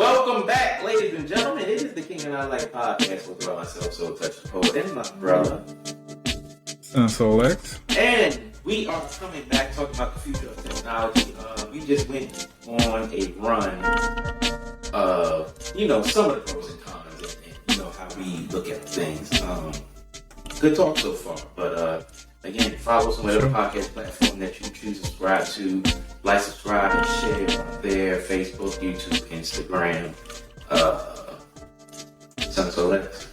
Welcome back, ladies and gentlemen. It is the King and I Like podcast with myself, Soul Touch the Poet, and my brother, Soul X. And we are coming back talking about the future of technology. We just went on a run of, some of the pros and cons and how we look at things. Good talk so far, but again, follow us on whatever podcast platform that you choose to subscribe to. Like, subscribe, and share on there. Facebook, YouTube, Instagram. Soul X.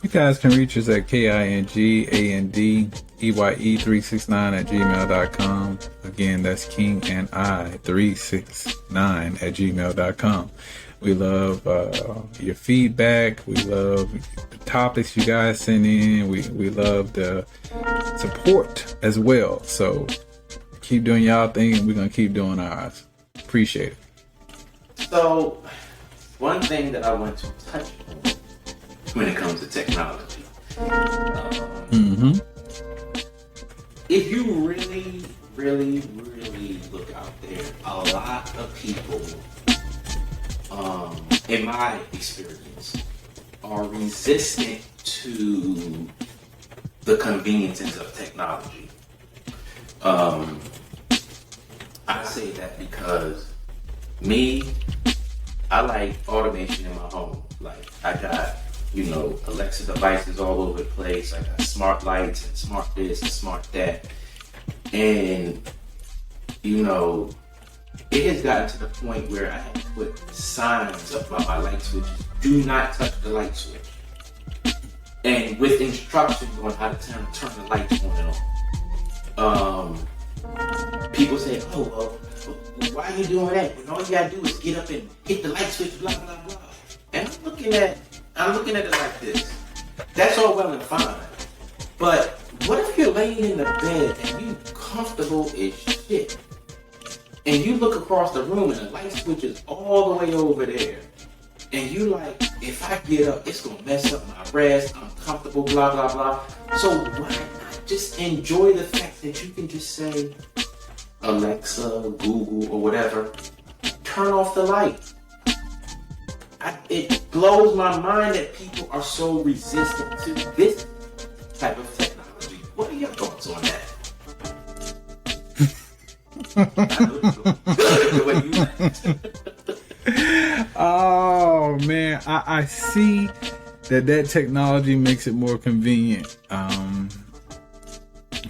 You guys can reach us at KINGANDEYE369 @gmail.com. Again, that's KingandI369 @gmail.com. We love your feedback. We love the topics you guys send in. We love the support as well. So keep doing y'all thing, and we're going to keep doing ours. Appreciate it. So, one thing that I want to touch on when it comes to technology. If you really, really, really look out there, a lot of people, in my experience, are resistant to the conveniences of technology. I say that because I like automation in my home. Like, I got, Alexa devices all over the place. I got smart lights and smart this and smart that. And, it has gotten to the point where I have to put signs up by my light switches. Do not touch the light switch. And with instructions on how to turn the lights on and off. People say, why are you doing that? When all you gotta do is get up and hit the light switch, blah, blah, blah. And I'm looking at it like this. That's all well and fine. But what if you're laying in the bed and you comfortable as shit? And you look across the room and the light switch is all the way over there. And you like, if I get up, it's gonna mess up my rest, I'm comfortable, blah, blah, blah. So why not just enjoy the fact that you can just say, Alexa, Google, or whatever, turn off the light. It blows my mind that people are so resistant to this type of technology. What are your thoughts on that? Oh man, I see that technology makes it more convenient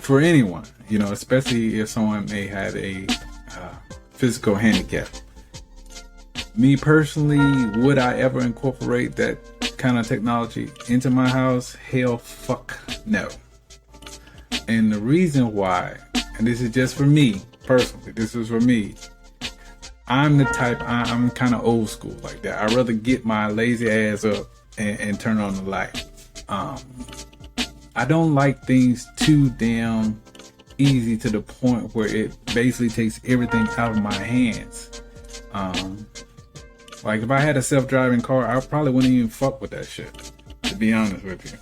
for anyone, especially if someone may have a physical handicap. Me personally, would I ever incorporate that kind of technology into my house? Hell fuck no. And the reason why, and this is just for me personally, I'm the type, I'm kind of old school like that. I'd rather get my lazy ass up and turn on the light. I don't like things too damn easy to the point where it basically takes everything out of my hands. Like if I had a self-driving car, I probably wouldn't even fuck with that shit, to be honest with you.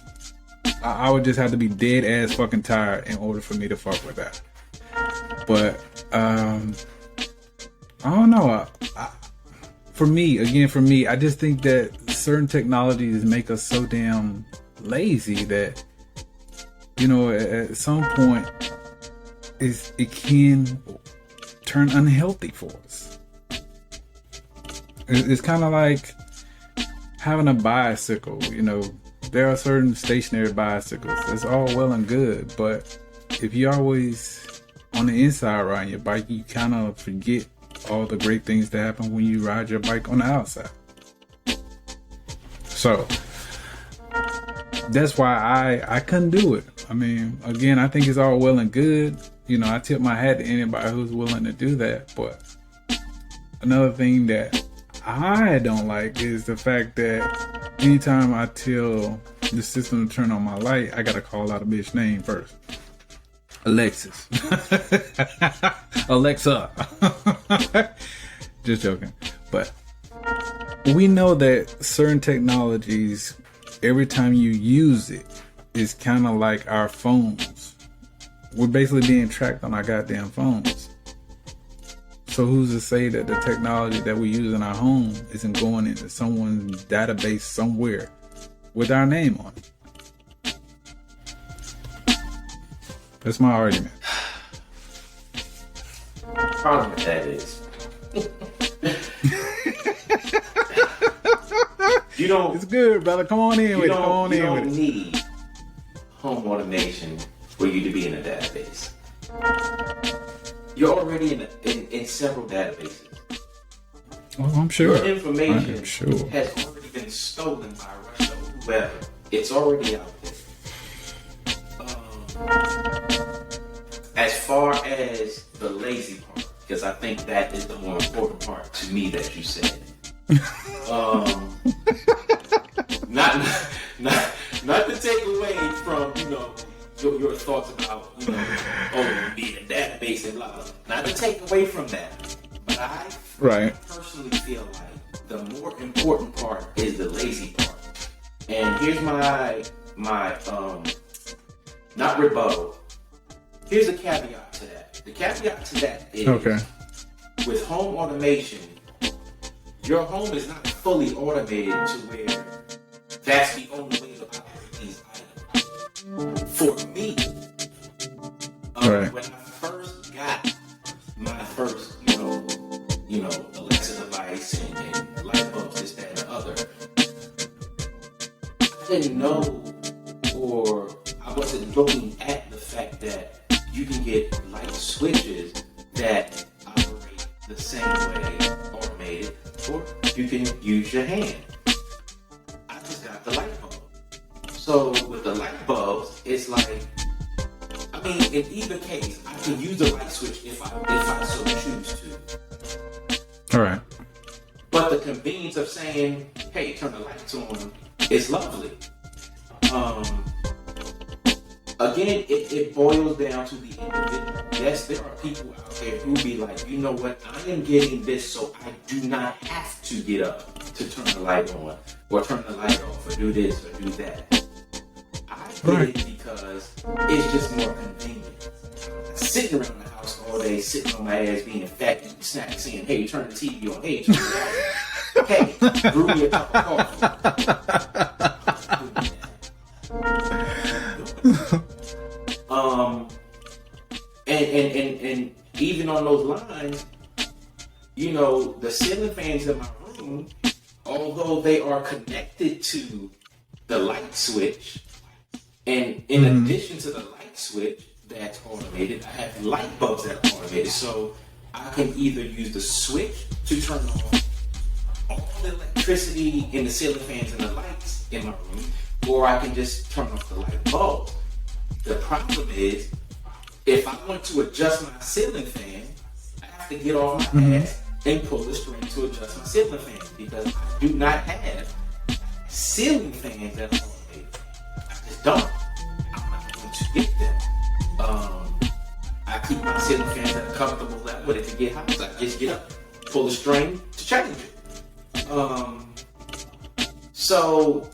I would just have to be dead ass fucking tired in order for me to fuck with that. But I don't know. For me, I just think that certain technologies make us so damn lazy that, at some point, it can turn unhealthy for us. It's kind of like having a bicycle. There are certain stationary bicycles. It's all well and good, but if you're always on the inside riding your bike, you kind of forget all the great things that happen when you ride your bike on the outside. So that's why I couldn't do it. I mean, again, I think it's all well and good. I tip my hat to anybody who's willing to do that. But another thing that I don't like is the fact that anytime I tell the system to turn on my light, I gotta call out a bitch name first. Alexis. Alexa. Just joking. But we know that certain technologies, every time you use it, is kind of like our phones. We're basically being tracked on our goddamn phones. So who's to say that the technology that we use in our home isn't going into someone's database somewhere with our name on it? That's my argument. The problem with that is, you don't. It's good, brother. Come on in with it. Come on in with it. You don't need home automation for you to be in a database. You're already in several databases. Oh, I'm sure. Your information sure. has already been stolen by Russia or whoever. It's already out there. As far as the lazy part, because I think that is the more important part to me that you said. Not to take away from, your thoughts about, being a database and blah, blah. Not to take away from that. But I personally feel like the more important part is the lazy part. And here's my not rebuttal. Here's a caveat to that. The caveat to that is, with home automation, your home is not fully automated to where that's the only way to operate these items. For me, when I first got my first, Alexa device and light bulbs, this, that, and the other, I didn't know, or I wasn't looking at the fact that you can get light switches that operate the same way, automated, or you can use your hand. I just got the light bulb. So with the light bulbs, it's like, in either case, I can use the light switch if I so choose to. All right. But the convenience of saying, hey, turn the lights on, is lovely. Again, it boils down to the individual. Yes, there are people out there who be like, you know what, I am getting this so I do not have to get up to turn the light on, or turn the light off, or do this, or do that. I get it because it's just more convenient. Sitting around the house all day, sitting on my ass, being fat, eating snacks, saying, hey, turn the TV on, hey, turn the light on. Hey, brew me a cup of coffee. And even on those lines, the ceiling fans in my room, although they are connected to the light switch, and in addition to the light switch that's automated, I have light bulbs that are automated. So I can either use the switch to turn off all the electricity in the ceiling fans and the lights in my room, or I can just turn off the light bulb. The problem is, if I want to adjust my ceiling fan, I have to get off my ass and pull the string to adjust my ceiling fan, because I do not have ceiling fans that are automated. I just don't. I'm not going to get them. I keep my ceiling fans at a comfortable level, but if it get hot, I just get up, pull the string to change it. So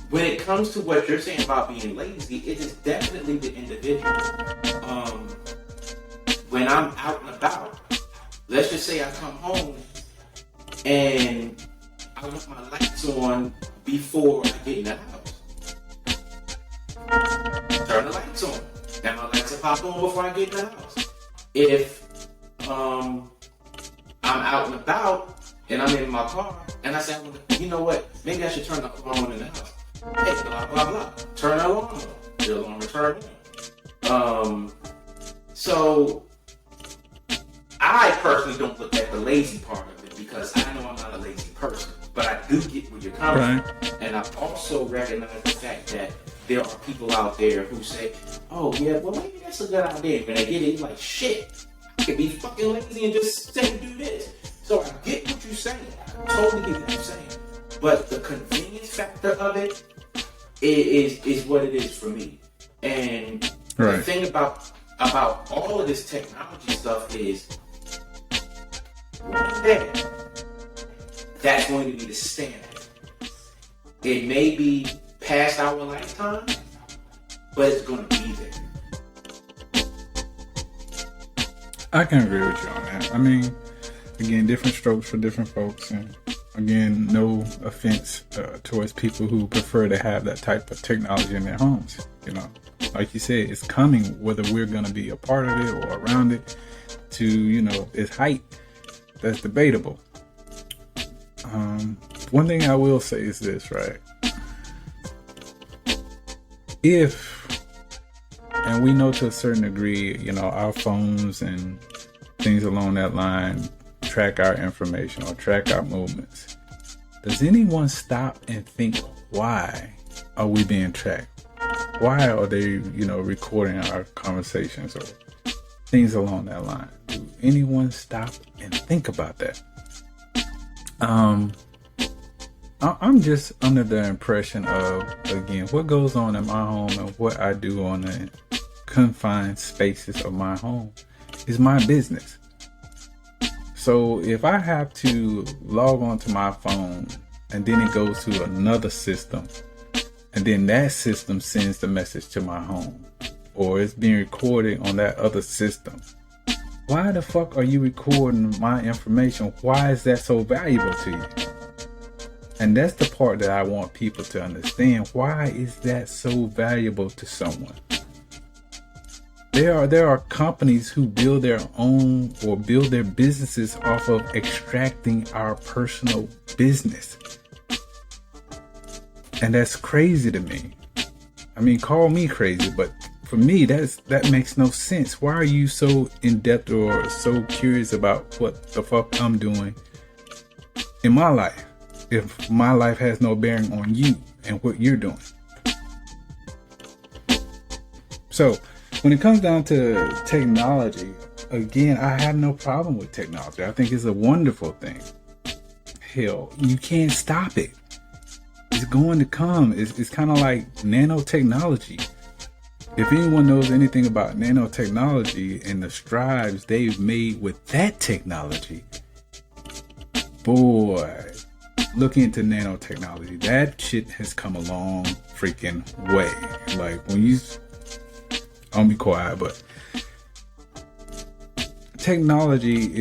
when it comes to what you're saying about being lazy, it is definitely the individual. When I'm out and about, let's just say I come home and I want my lights on before I get in the house. Turn the lights on. And my lights will pop on before I get in the house. If I'm out and about and I'm in my car and I say, you know what, maybe I should turn the alarm on in the house. Hey, blah, blah, blah. Turn the alarm on. The alarm will turn on. So I personally don't look at the lazy part of it, because I know I'm not a lazy person, but I do get where you're coming from. And I also recognize the fact that there are people out there who say, oh yeah, well maybe that's a good idea. When they get it, you're like, shit, I could be fucking lazy and just say do this. So I get what you're saying. I totally get what you're saying. But the convenience factor of it is what it is for me. And the thing about all of this technology stuff is, one day, that's going to be the standard. It may be past our lifetime, but it's going to be there. I can agree with you on that. I mean, again, different strokes for different folks, and again, no offense towards people who prefer to have that type of technology in their homes. You know, like you said, it's coming, whether we're going to be a part of it or around it to, you know, its height. That's debatable. One thing I will say is this, right? And we know to a certain degree, you know, our phones and things along that line track our information or track our movements. Does anyone stop and think, why are we being tracked? Why are they, you know, recording our conversations or things along that line? Do anyone stop and think about that? I'm just under the impression of, again, what goes on in my home and what I do on the confined spaces of my home is my business. So if I have to log onto my phone and then it goes to another system and then that system sends the message to my home, or it's being recorded on that other system, why the fuck are you recording my information? Why is that so valuable to you? And that's the part that I want people to understand. Why is that so valuable to someone? There are companies who build their own or build their businesses off of extracting our personal business. And that's crazy to me. I mean, call me crazy, but for me, that makes no sense. Why are you so in depth or so curious about what the fuck I'm doing in my life if my life has no bearing on you and what you're doing? So when it comes down to technology, again, I have no problem with technology. I think it's a wonderful thing. Hell, you can't stop it. It's going to come. It's kind of like nanotechnology. If anyone knows anything about nanotechnology and the strides they've made with that technology, boy, look into nanotechnology. That shit has come a long freaking way. Like, when you, I'll be quiet, but technology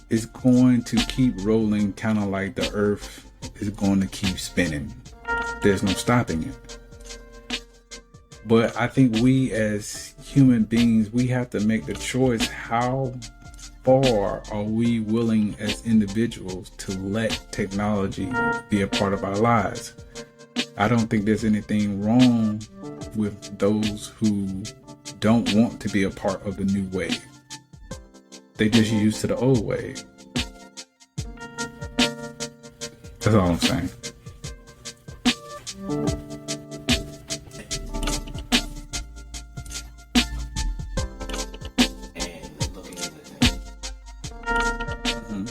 is going to keep rolling, kind of like the earth is going to keep spinning. There's no stopping it. But I think we as human beings, we have to make the choice. How far are we willing as individuals to let technology be a part of our lives? I don't think there's anything wrong with those who don't want to be a part of the new wave. They just used to the old wave. That's all I'm saying.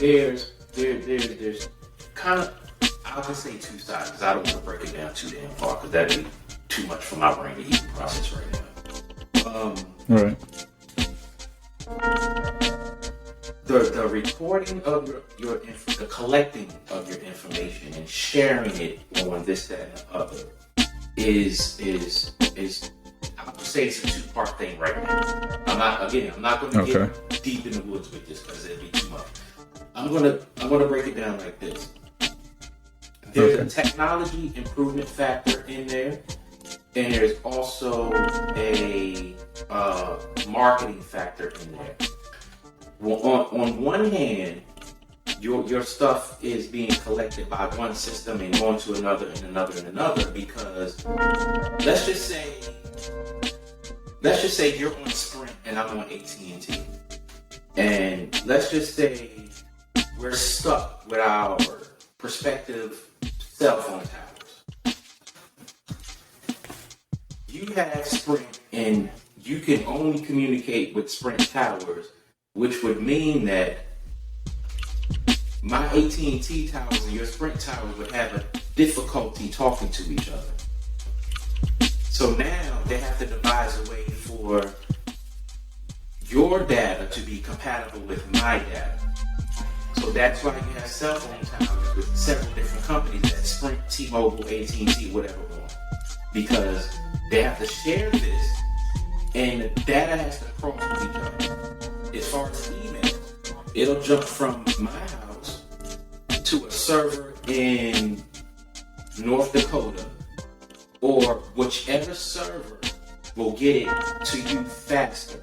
There's kind of, I would say two sides, because I don't want to break it down too damn far, because that'd be too much for my brain to even process right now. Right. The recording of the collecting of your information and sharing it on this, that, and the other is I would say it's a two-part thing right now. I'm not going to get deep in the woods with this because it'd be too much. I'm gonna break it down like this. There's a technology improvement factor in there, and there's also a marketing factor in there. Well, on one hand, your stuff is being collected by one system and going to another and another and another, because let's just say you're on Sprint and I'm on AT&T, and let's just say we're stuck with our prospective cell phone towers. You have Sprint and you can only communicate with Sprint towers, which would mean that my AT&T towers and your Sprint towers would have a difficulty talking to each other. So now they have to devise a way for your data to be compatible with my data. So that's why you have cell phone towers with several different companies, that Sprint, T-Mobile, AT&T, whatever, because they have to share this, and the data has to cross with each other. as far as email, it'll jump from my house to a server in North Dakota, or whichever server will get it to you faster.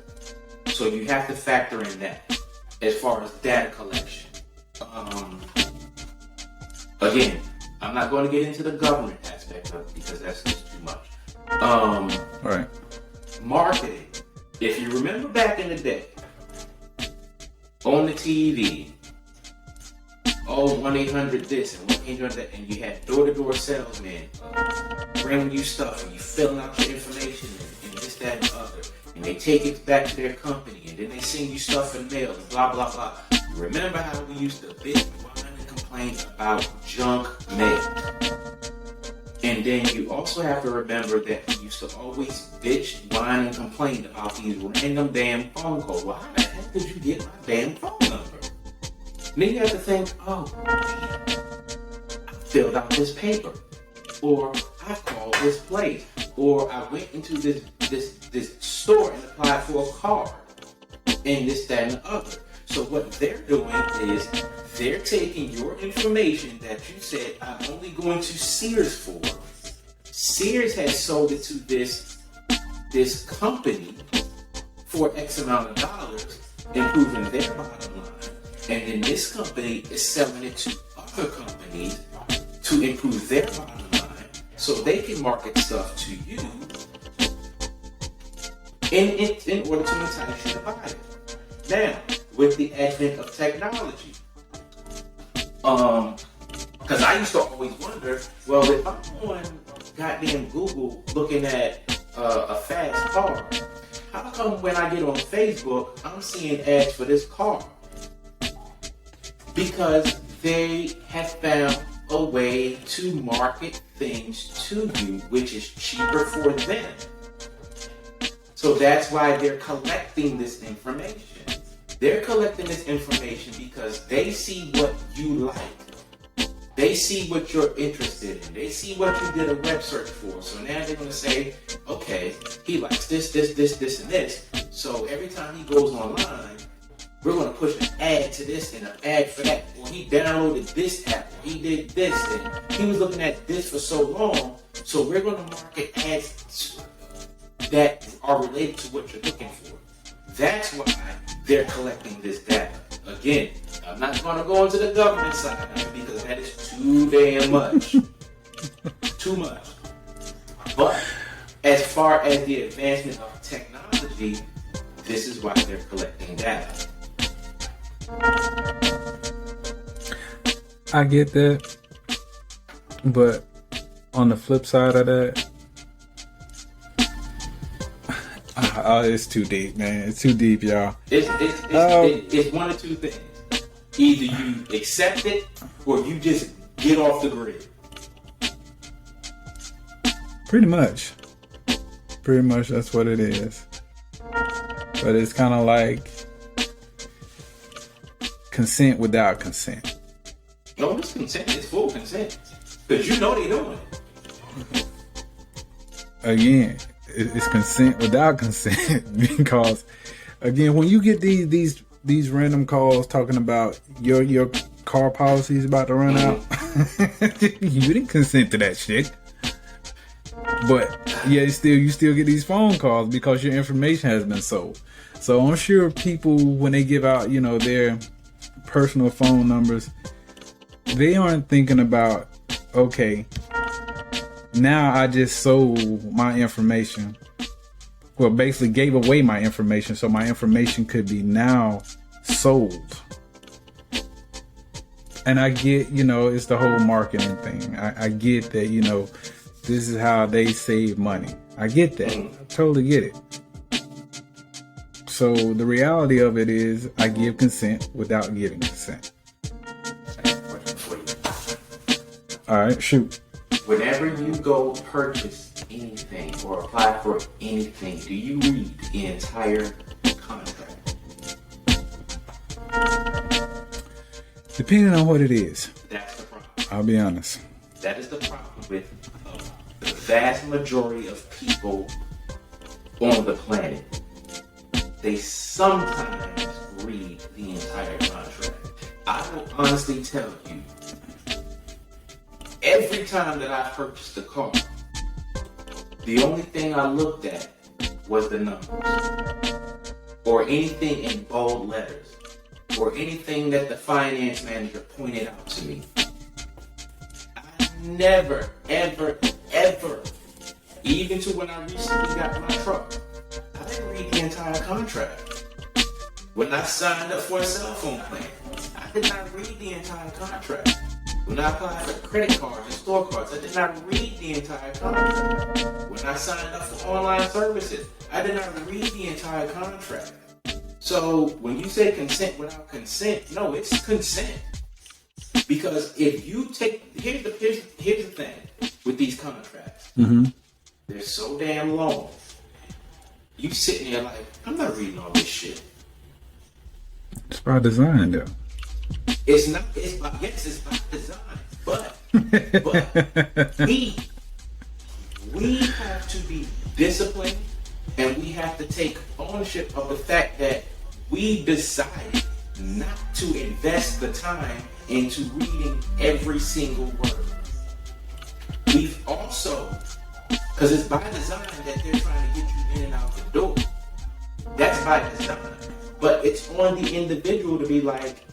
So you have to factor in that as far as data collection. Again, I'm not going to get into the government aspect of it because that's just too much. Right. Marketing. If you remember back in the day, on the TV, 1-800 this and 1-800 that, and you had door-to-door salesmen bringing you stuff and you filling out your information and this, that, and the other. And they take it back to their company and then they send you stuff in mail and blah, blah, blah. You remember how we used to bitch, whine, and complain about junk mail? And then you also have to remember that we used to always bitch, whine, and complain about these random damn phone calls. Well, how the heck did you get my damn phone number? And then you have to think, I filled out this paper, or I called this place, or I went into this store and applied for a card, and this, that, and the other. So what they're doing is they're taking your information that you said I'm only going to Sears for. Sears has sold it to this company for X amount of dollars, improving their bottom line. And then this company is selling it to other companies to improve their bottom line so they can market stuff to you in order to entice you to buy it. Now, with the advent of technology, because I used to always wonder, well, if I'm on goddamn Google looking at a fast car, how come when I get on Facebook, I'm seeing ads for this car? Because they have found a way to market things to you, which is cheaper for them. So that's why they're collecting this information. They're collecting this information because they see what you like. They see what you're interested in. They see what you did a web search for. So now they're going to say, okay, he likes this, and this. So every time he goes online, we're going to push an ad to this and an ad for that. Or he downloaded this app. Or he did this. And he was looking at this for so long. So we're going to market ads that are related to what you're looking for. That's why they're collecting this data. Again, I'm not going to go into the government side of it because that is too damn much. Too much. But as far as the advancement of technology, this is why they're collecting data. I get that. But on the flip side of that, it's too deep, man. It's too deep, y'all. It's one of two things. Either you accept it or you just get off the grid. Pretty much that's what it is. But it's kind of like consent without consent. No, it's consent. It's full consent. Because you know they're doing it. Again, it's consent without consent. Because, again, when you get these random calls talking about your car policy is about to run out, you didn't consent to that shit. But yeah, you still get these phone calls because your information has been sold. So I'm sure people, when they give out, their personal phone numbers, they aren't thinking about, okay, now I just sold my information. Well, basically gave away my information, so my information could be now sold. And I get, it's the whole marketing thing. I get that, this is how they save money. I get that. I totally get it. So the reality of it is I give consent without giving consent. All right, shoot. Whenever you go purchase anything or apply for anything, do you read the entire contract? Depending on what it is. That's the problem. I'll be honest. That is the problem with the vast majority of people on the planet. They sometimes read the entire contract. I will honestly tell you, every time that I purchased a car, the only thing I looked at was the numbers, or anything in bold letters, or anything that the finance manager pointed out to me. I never, ever, ever, even to when I recently got my truck, I didn't read the entire contract. When I signed up for a cell phone plan, I did not read the entire contract. When I applied for credit cards and store cards, I did not read the entire contract. When I signed up for online services, I did not read the entire contract. So when you say consent without consent, no, it's consent. Because if you take, here's the thing with these contracts. They're so damn long. You sitting there like, I'm not reading all this shit. It's by design, though. It's not. It's by design, but we have to be disciplined, and we have to take ownership of the fact that we decided not to invest the time into reading every single word. We've also, because it's by design that they're trying to get you in and out the door. That's by design, but it's on the individual to be like,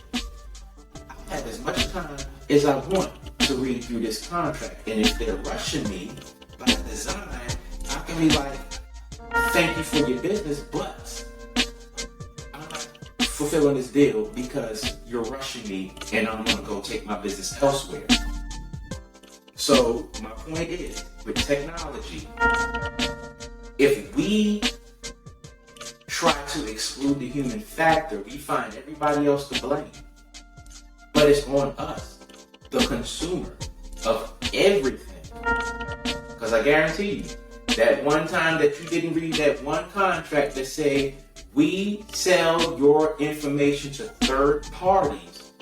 I have as much time as I want to read through this contract. And if they're rushing me by design, I can be like, thank you for your business, but I'm not fulfilling this deal because you're rushing me and I'm going to go take my business elsewhere. So my point is, with technology, if we try to exclude the human factor, we find everybody else to blame. But it's on us, the consumer of everything. Because I guarantee you, that one time that you didn't read that one contract that say, we sell your information to third parties.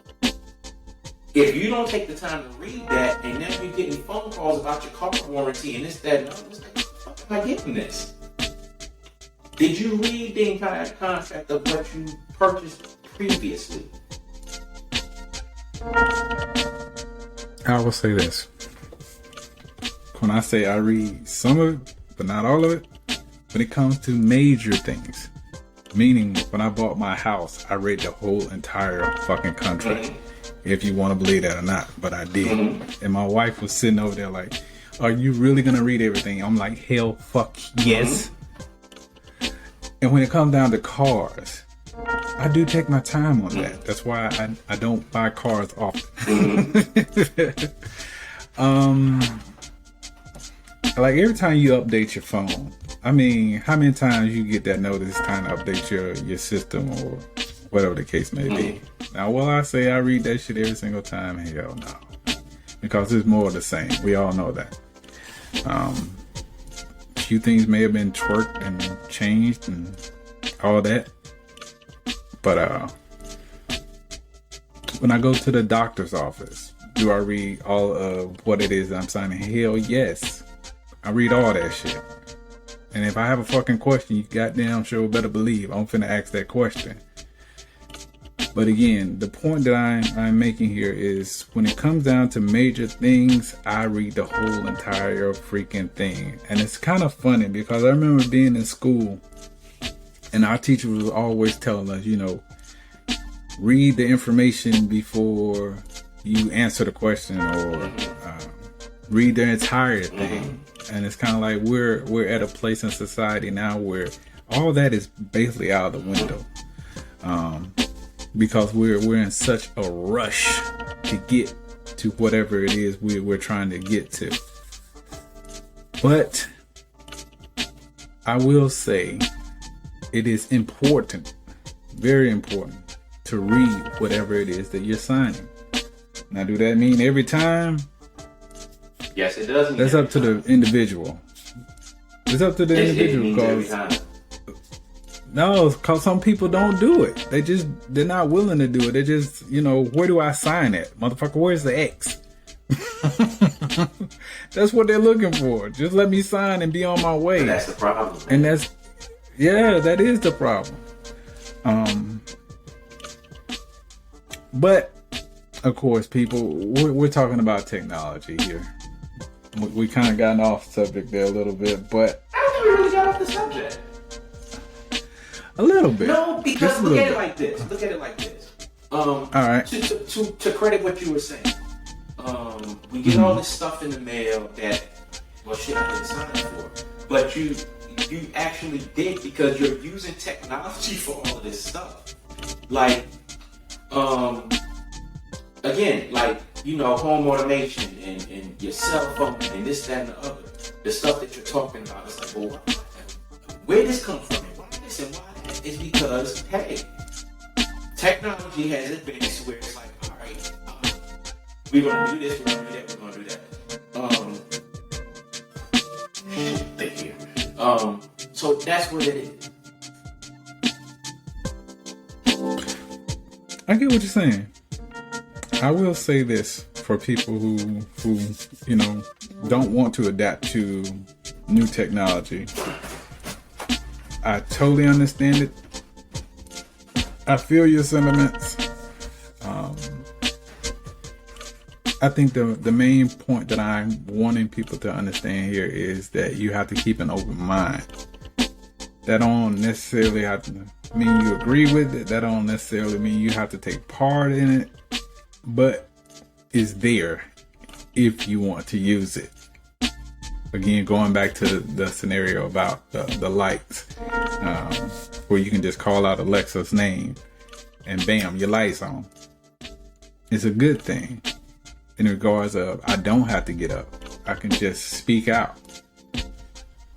If you don't take the time to read that, and now you're getting phone calls about your car warranty and this, that, and other, it's like, what the fuck am I getting this? Did you read the entire contract of what you purchased previously? I will say this. When I say I read some of it, but not all of it, when it comes to major things, meaning when I bought my house, I read the whole entire fucking contract. If you want to believe that or not, but I did. And my wife was sitting over there like, are you really going to read everything? I'm like, hell fuck yes. And when it comes down to cars, I do take my time on that. That's why I don't buy cars often. Like every time you update your phone, I mean, how many times you get that notice it's time to update your system or whatever the case may be. Now, will I say I read that shit every single time? Hell no. Because it's more of the same. We all know that. Few things may have been twerked and changed and all that. But when I go to the doctor's office, do I read all of what it is that I'm signing? Hell yes. I read all that shit. And if I have a fucking question, you goddamn sure better believe I'm finna ask that question. But again, the point that I'm making here is when it comes down to major things, I read the whole entire freaking thing. And it's kind of funny because I remember being in school and our teacher was always telling us, you know, read the information before you answer the question or read the entire thing. And it's kind of like we're at a place in society now where all that is basically out of the window. Because we're in such a rush to get to whatever it is we're trying to get to. But I will say it is important, very important, to read whatever it is that you're signing. Now, do that mean every time? Yes, it does. That's up to the individual. It's up to the individual because no, because some people don't do it. They're not willing to do it. They just, you know, where do I sign at? Motherfucker, where's the X? That's what they're looking for. Just let me sign and be on my way. And that's the problem. And that is the problem. But of course, people, we're talking about technology here. We kind of gotten off subject there a little bit, but I don't think we really got off the subject. a little bit. No, because Just a look at little it like this. Look at it like this. All right. To credit what you were saying, we get all this stuff in the mail that, well, shit, I didn't sign for, but you actually did because you're using technology for all of this stuff. Like, again, like, you know, home automation and your cell phone and this, that, and the other. The stuff that you're talking about, it's like, well, where did this come from? And why this and why that? It's because, hey, technology has advanced where it's like, all right, we're going to do this, we're going to do that, we're going to do that. Thank you. So that's what it is. I get what you're saying. I will say this for people who you know don't want to adapt to new technology. I totally understand it. I feel your sentiments. I think the main point that I'm wanting people to understand here is that you have to keep an open mind. That don't necessarily have to mean you agree with it. That don't necessarily mean you have to take part in it. But it's there if you want to use it. Again, going back to the scenario about the lights, where you can just call out Alexa's name and bam, your light's on. It's a good thing in regards of I don't have to get up. I can just speak out.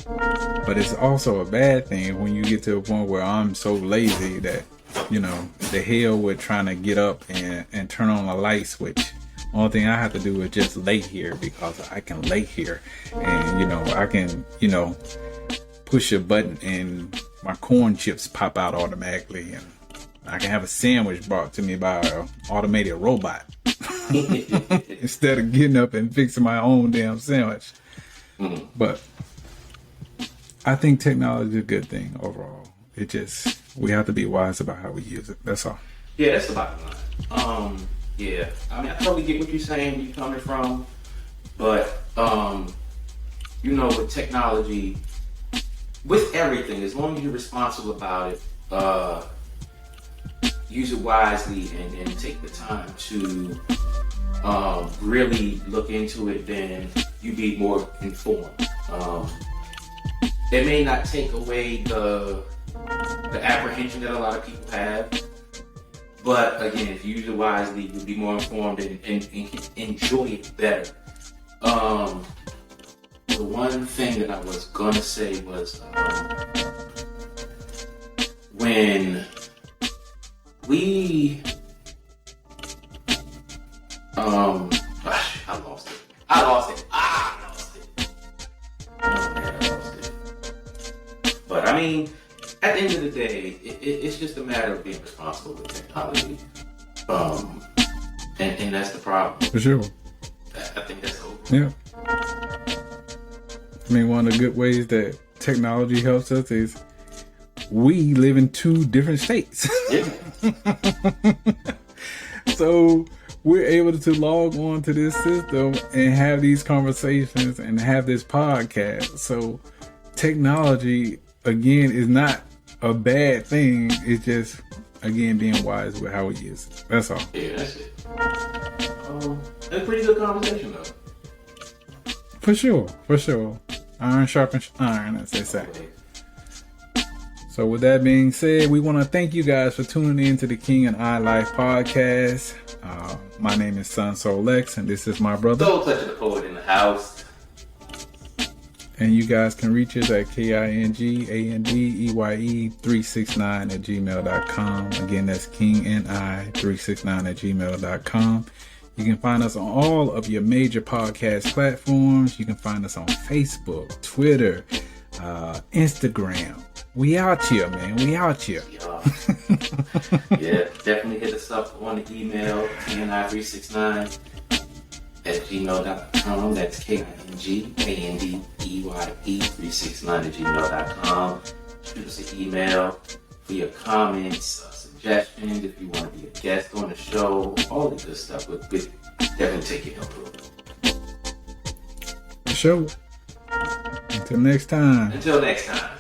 But it's also a bad thing when you get to a point where I'm so lazy that, you know, the hell with trying to get up and turn on a light switch. Only thing I have to do is just lay here because I can lay here. And, you know, I can, you know, push a button and my corn chips pop out automatically. And I can have a sandwich brought to me by an automated robot. Instead of getting up and fixing my own damn sandwich. But I think technology is a good thing overall. It just, we have to be wise about how we use it. That's all. Yeah, that's the bottom line. Yeah, I mean, I totally get what you're saying, where you're coming from, but you know, with technology, with everything, as long as you're responsible about it, use it wisely and take the time to really look into it, then you be more informed. It may not take away the apprehension that a lot of people have, but again, if you use it wisely, you'll be more informed and enjoy it better. The one thing that I was gonna say was when we I lost it. Oh man, I lost it. But I mean, at the end of the day, it's just a matter of being responsible with technology. And that's the problem. For sure. I think that's over. Yeah. I mean, one of the good ways that technology helps us is we live in 2 different states. Yeah. So we're able to log on to this system and have these conversations and have this podcast. So technology, again, is not a bad thing. It's just, again, being wise with how we use it. That's all. Yeah, that's it. That's a pretty good conversation, though. For sure. Iron sharpens iron, as they say. So with that being said, we want to thank you guys for tuning in to the King and I Life podcast. My name is Sun Soul Lex, and this is my brother. Soul Clutcher the Poet in the house. And you guys can reach us at KINGANDEYE369@gmail.com. Again, that's KingandI369@gmail.com. You can find us on all of your major podcast platforms. You can find us on Facebook, Twitter, Instagram. We out here, man. We out here. Yeah, definitely hit us up on the email, KINI369@gmail.com. That's KINGANDEYE369@gmail.com. Shoot us an email for your comments, suggestions, if you want to be a guest on the show, all the good stuff, we'll definitely take your help. For sure. Until next time. Until next time.